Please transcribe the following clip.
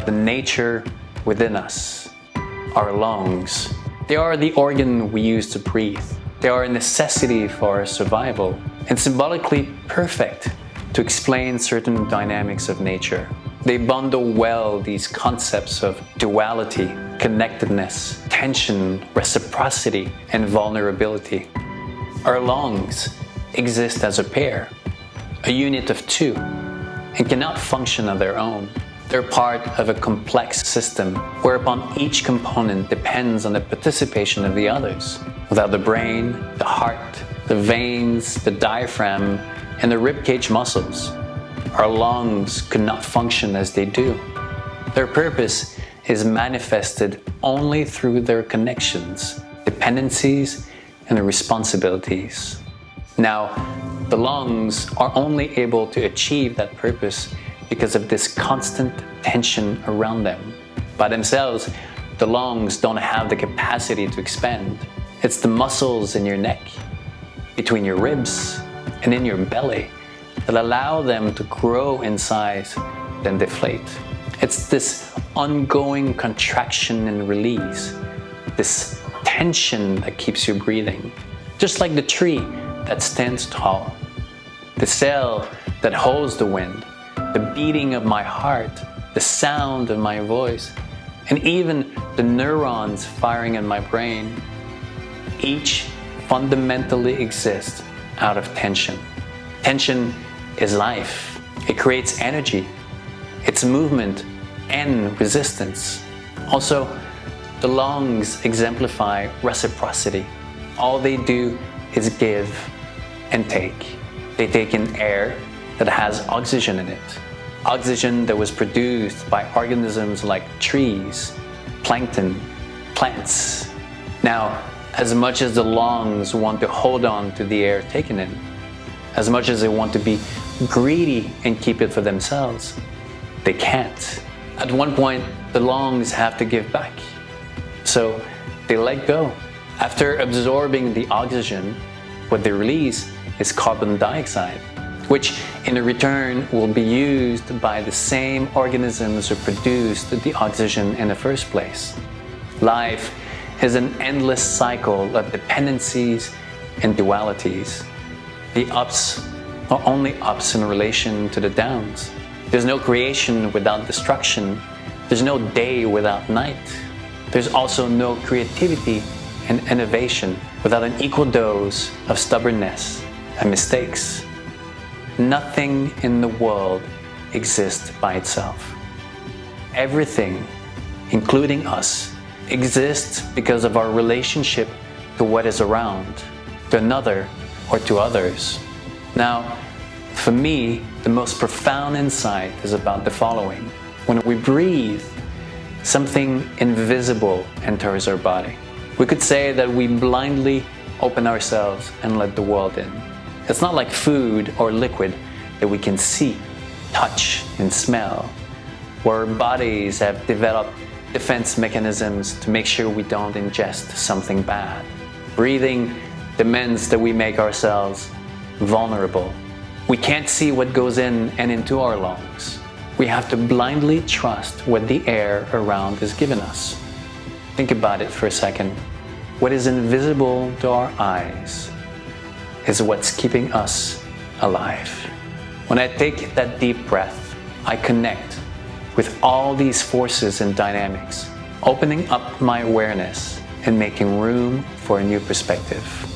the nature within us, our lungs. They are the organ we use to breathe. They are a necessity for our survival and symbolically perfect to explain certain dynamics of nature. They bundle well these concepts of duality, connectedness, tension, reciprocity, and vulnerability. Our lungs exist as a pair, a unit of two, and cannot function on their own. They're part of a complex system whereupon each component depends on the participation of the others. Without the brain, the heart, the veins, the diaphragm, and the ribcage muscles, our lungs could not function as they do. Their purpose is manifested only through their connections, dependencies, and responsibilities. Now, the lungs are only able to achieve that purpose because of this constant tension around them. By themselves, the lungs don't have the capacity to expand. It's the muscles in your neck, between your ribs, and in your belly that allow them to grow in size, then deflate. It's this ongoing contraction and release, this tension that keeps you breathing. Just like the tree that stands tall, the sail that holds the wind, the beating of my heart, the sound of my voice, and even the neurons firing in my brain, each fundamentally exists out of tension. Tension is life. It creates energy. It's movement and resistance. Also, the lungs exemplify reciprocity. All they do is give and take. They take in air that has oxygen in it. Oxygen that was produced by organisms like trees, plankton, plants. Now, as much as the lungs want to hold on to the air taken in, as much as they want to be greedy and keep it for themselves, they can't. At one point, the lungs have to give back. So they let go. After absorbing the oxygen, what they release is carbon dioxide, which in return will be used by the same organisms who produced the oxygen in the first place. Life is an endless cycle of dependencies and dualities. The ups are only ups in relation to the downs. There's no creation without destruction. There's no day without night. There's also no creativity and innovation without an equal dose of stubbornness and mistakes. Nothing in the world exists by itself. Everything, including us, exists because of our relationship to what is around, to another, or to others. Now, for me, the most profound insight is about the following. When we breathe, something invisible enters our body. We could say that we blindly open ourselves and let the world in. It's not like food or liquid that we can see, touch, and smell, where our bodies have developed defense mechanisms to make sure we don't ingest something bad. Breathing demands that we make ourselves vulnerable. We can't see what goes in and into our lungs. We have to blindly trust what the air around is giving us. Think about it for a second. What is invisible to our eyes is what's keeping us alive. When I take that deep breath, I connect with all these forces and dynamics, opening up my awareness and making room for a new perspective.